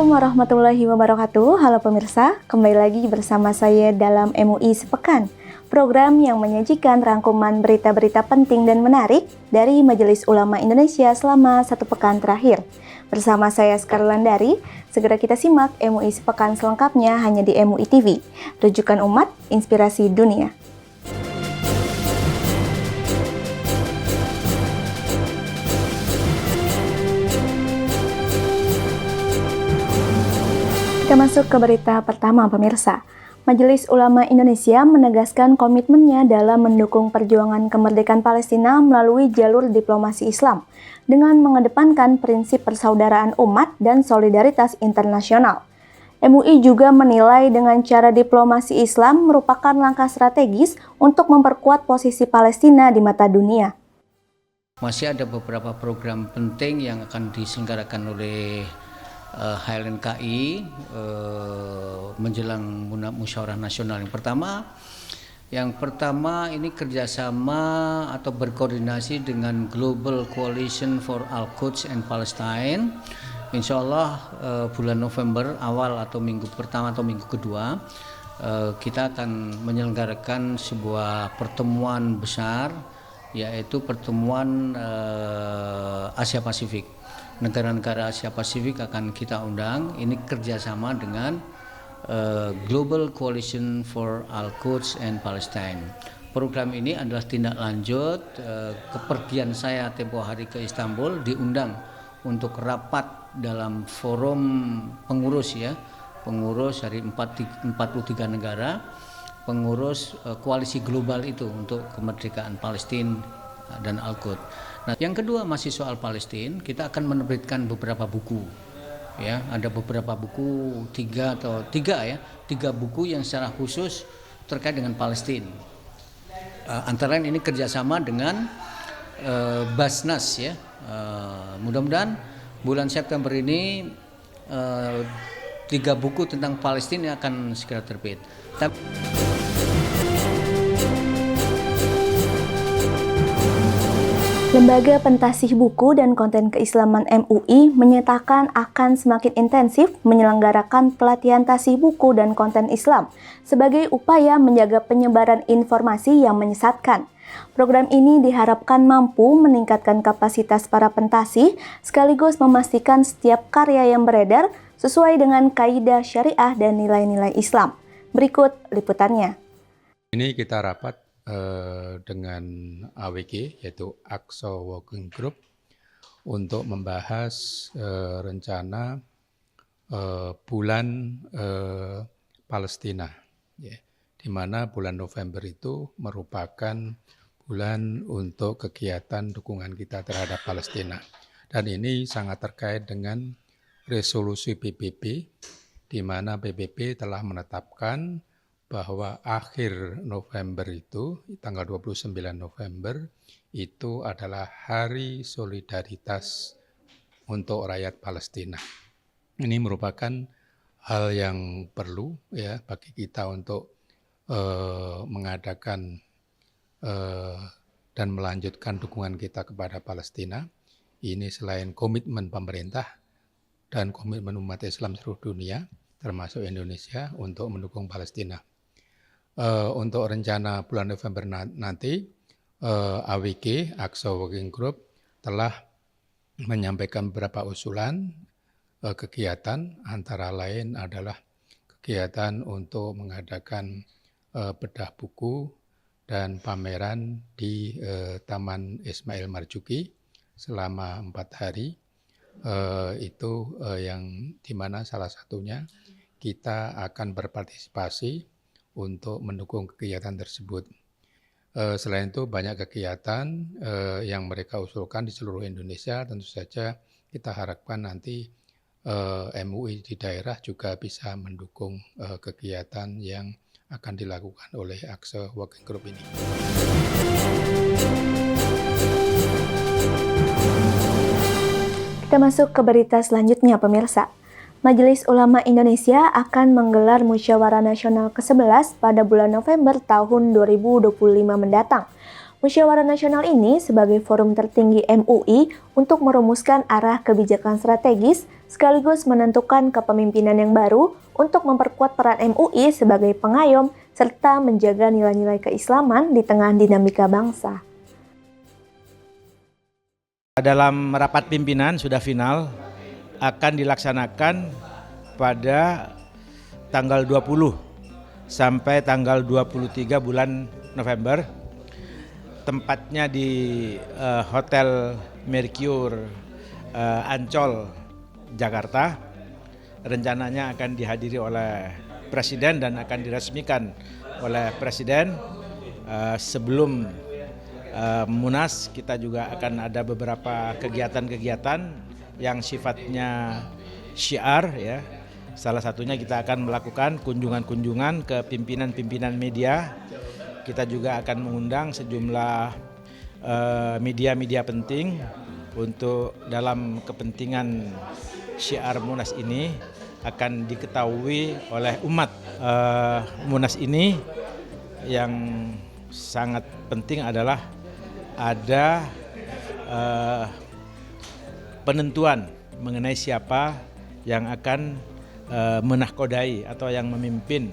Assalamualaikum warahmatullahi wabarakatuh. Halo pemirsa, kembali lagi bersama saya dalam MUI Sepekan, program yang menyajikan rangkuman berita-berita penting dan menarik dari Majelis Ulama Indonesia selama satu pekan terakhir. Bersama saya Scarlett Landari, segera kita simak MUI Sepekan selengkapnya hanya di MUI TV, rujukan umat, inspirasi dunia. Kita masuk ke berita pertama, pemirsa. Majelis Ulama Indonesia menegaskan komitmennya dalam mendukung perjuangan kemerdekaan Palestina melalui jalur diplomasi Islam dengan mengedepankan prinsip persaudaraan umat dan solidaritas internasional. MUI juga menilai dengan cara diplomasi Islam merupakan langkah strategis untuk memperkuat posisi Palestina di mata dunia. Masih ada beberapa program penting yang akan diselenggarakan oleh HLNKI menjelang musyawarah nasional. Yang pertama ini kerjasama atau berkoordinasi dengan Global Coalition for Al-Quds and Palestine. Insya Allah bulan November awal atau minggu pertama atau minggu kedua kita akan menyelenggarakan sebuah pertemuan besar, yaitu pertemuan Asia Pasifik. Negara-negara Asia Pasifik akan kita undang. Ini kerjasama dengan Global Coalition for Al-Quds and Palestine. Program ini adalah tindak lanjut kepergian saya tempo hari ke Istanbul, diundang untuk rapat dalam forum pengurus dari 43 negara, pengurus koalisi global itu untuk kemerdekaan Palestina dan Al-Quds. Nah, yang kedua masih soal Palestina, kita akan menerbitkan beberapa buku. Ya, ada beberapa buku, tiga buku yang secara khusus terkait dengan Palestina. Antara lain ini kerjasama dengan Basnas ya. Mudah-mudahan bulan September ini 3 buku tentang Palestina akan segera terbit. Lembaga Pentasih Buku dan Konten Keislaman MUI menyatakan akan semakin intensif menyelenggarakan pelatihan tasih buku dan konten Islam sebagai upaya menjaga penyebaran informasi yang menyesatkan. Program ini diharapkan mampu meningkatkan kapasitas para pentasih sekaligus memastikan setiap karya yang beredar sesuai dengan kaidah syariah dan nilai-nilai Islam. Berikut liputannya. Ini kita rapat dengan AWG, yaitu Aqsa Working Group, untuk membahas rencana bulan Palestina, ya, di mana bulan November itu merupakan bulan untuk kegiatan dukungan kita terhadap Palestina. Dan ini sangat terkait dengan resolusi PBB, di mana PBB telah menetapkan bahwa akhir November itu, tanggal 29 November, itu adalah Hari Solidaritas untuk rakyat Palestina. Ini merupakan hal yang perlu ya bagi kita untuk mengadakan dan melanjutkan dukungan kita kepada Palestina. Ini selain komitmen pemerintah dan komitmen umat Islam seluruh dunia, termasuk Indonesia, untuk mendukung Palestina. Untuk rencana bulan November nanti, AWG, Aqsa Working Group, telah menyampaikan beberapa usulan kegiatan, antara lain adalah kegiatan untuk mengadakan bedah buku dan pameran di Taman Ismail Marzuki selama 4 hari. Itu yang dimana salah satunya kita akan berpartisipasi untuk mendukung kegiatan tersebut. Selain itu banyak kegiatan yang mereka usulkan di seluruh Indonesia. Tentu saja kita harapkan nanti MUI di daerah juga bisa mendukung kegiatan yang akan dilakukan oleh Aqsa Working Group ini. Kita masuk ke berita selanjutnya, pemirsa. Majelis Ulama Indonesia akan menggelar Musyawarah Nasional ke-11 pada bulan November tahun 2025 mendatang. Musyawarah Nasional ini sebagai forum tertinggi MUI untuk merumuskan arah kebijakan strategis sekaligus menentukan kepemimpinan yang baru untuk memperkuat peran MUI sebagai pengayom serta menjaga nilai-nilai keislaman di tengah dinamika bangsa. Dalam rapat pimpinan sudah final akan dilaksanakan pada tanggal 20 sampai tanggal 23 bulan November. Tempatnya di Hotel Mercure Ancol, Jakarta. Rencananya akan dihadiri oleh Presiden dan akan diresmikan oleh Presiden. Sebelum Munas kita juga akan ada beberapa kegiatan-kegiatan yang sifatnya syiar ya. Salah satunya kita akan melakukan kunjungan-kunjungan ke pimpinan-pimpinan media. Kita juga akan mengundang sejumlah media-media penting untuk dalam kepentingan syiar Munas ini akan diketahui oleh umat. Munas ini yang sangat penting adalah ada penentuan mengenai siapa yang akan menahkodai atau yang memimpin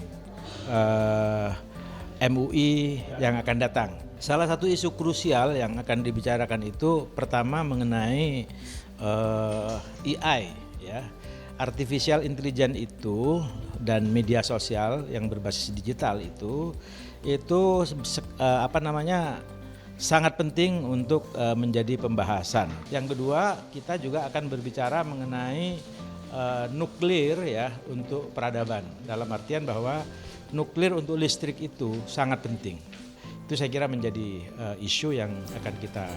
MUI yang akan datang. Salah satu isu krusial yang akan dibicarakan itu pertama mengenai AI ya. Artificial Intelligence itu dan media sosial yang berbasis digital itu sangat penting untuk menjadi pembahasan. Yang kedua, kita juga akan berbicara mengenai nuklir ya untuk peradaban. Dalam artian bahwa nuklir untuk listrik itu sangat penting. Itu saya kira menjadi isu yang akan kita.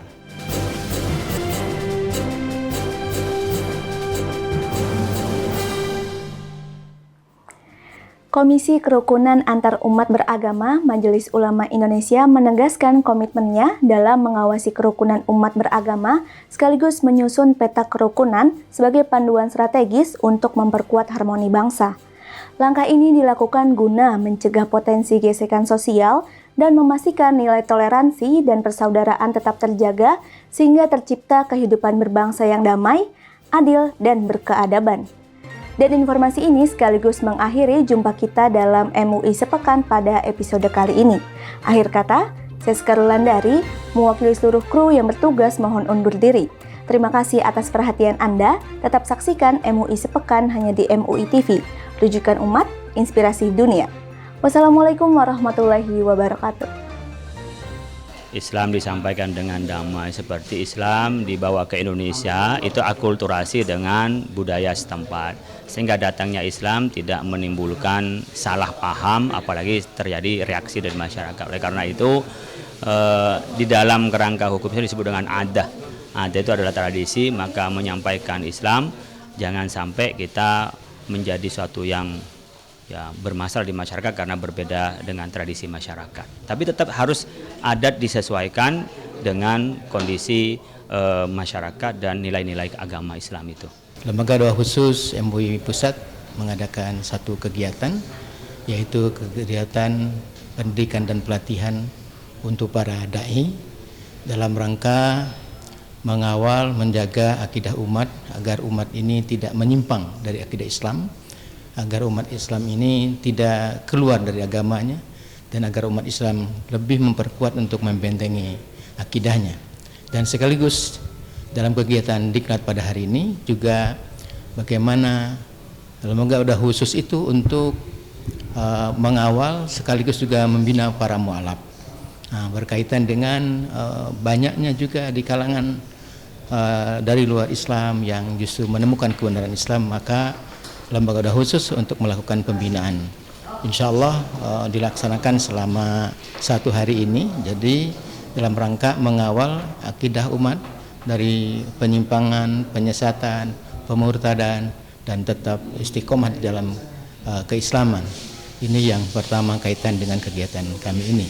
Komisi Kerukunan Antarumat Beragama Majelis Ulama Indonesia menegaskan komitmennya dalam mengawasi kerukunan umat beragama sekaligus menyusun peta kerukunan sebagai panduan strategis untuk memperkuat harmoni bangsa. Langkah ini dilakukan guna mencegah potensi gesekan sosial dan memastikan nilai toleransi dan persaudaraan tetap terjaga sehingga tercipta kehidupan berbangsa yang damai, adil, dan berkeadaban. Dan informasi ini sekaligus mengakhiri jumpa kita dalam MUI Sepekan pada episode kali ini. Akhir kata, saya Skarulandari, mewakili seluruh kru yang bertugas mohon undur diri. Terima kasih atas perhatian Anda, tetap saksikan MUI Sepekan hanya di MUI TV. Rujukan umat, inspirasi dunia. Wassalamualaikum warahmatullahi wabarakatuh. Islam disampaikan dengan damai, seperti Islam dibawa ke Indonesia itu akulturasi dengan budaya setempat, sehingga datangnya Islam tidak menimbulkan salah paham apalagi terjadi reaksi dari masyarakat. Oleh karena itu di dalam kerangka hukum itu disebut dengan adah. Adah itu adalah tradisi, maka menyampaikan Islam jangan sampai kita menjadi suatu yang bermasalah di masyarakat karena berbeda dengan tradisi masyarakat. Tapi tetap harus adat disesuaikan dengan kondisi masyarakat dan nilai-nilai agama Islam itu. Lembaga Doa Khusus MUI Pusat mengadakan satu kegiatan, yaitu kegiatan pendidikan dan pelatihan untuk para da'i dalam rangka mengawal, menjaga akidah umat agar umat ini tidak menyimpang dari akidah Islam, agar umat Islam ini tidak keluar dari agamanya, dan agar umat Islam lebih memperkuat untuk membentengi akidahnya. Dan sekaligus dalam kegiatan diklat pada hari ini juga bagaimana lembaga Doa Khusus itu untuk mengawal sekaligus juga membina para mualaf. Berkaitan dengan banyaknya juga di kalangan dari luar Islam yang justru menemukan kebenaran Islam, maka lembaga Doa Khusus untuk melakukan pembinaan. Insya Allah dilaksanakan selama 1 hari ini. Jadi dalam rangka mengawal akidah umat dari penyimpangan, penyesatan, pemurtadan, dan tetap istiqomah di dalam keislaman. Ini yang pertama kaitan dengan kegiatan kami ini.